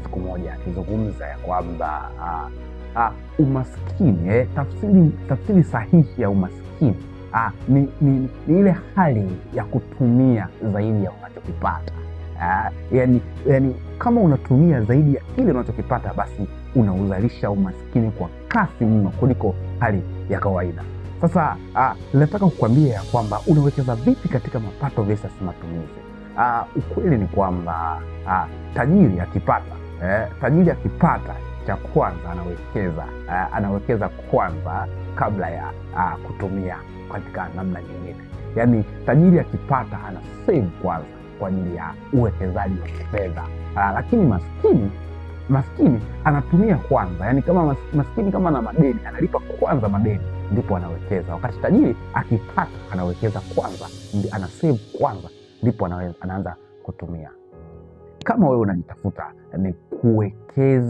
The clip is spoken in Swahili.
siku moja akizungumza ya kwamba umaskini, tafsiri sahihi ya umaskini ni ile hali ya kutumia zaidi ya unachokipata. Yani kama unatumia zaidi ya kile unachokipata, basi unauzalisha umaskini kwa kasi mno kuliko hali ya kawaida. Sasa nataka kukwambia ya kwamba unawekeza vipi katika mapato versus matumizi. Ukweli ni kwamba tajiri akipata cha kwanza anawekeza kwanza kabla ya kutumia katika namna nyingine. Yani tajiri akipata ana save kwanza kwa ajili ya uwekezaji wa kifedha, lakini maskini anatumia kwanza. Yani kama maskini kama na madeni, analipa kwanza madeni ndipo anawekeza, wakati tajiri akipata anawekeza kwanza, ana save kwanza ndipo anaanza kutumia. Kama wewe unajitafuta ni kuwekeza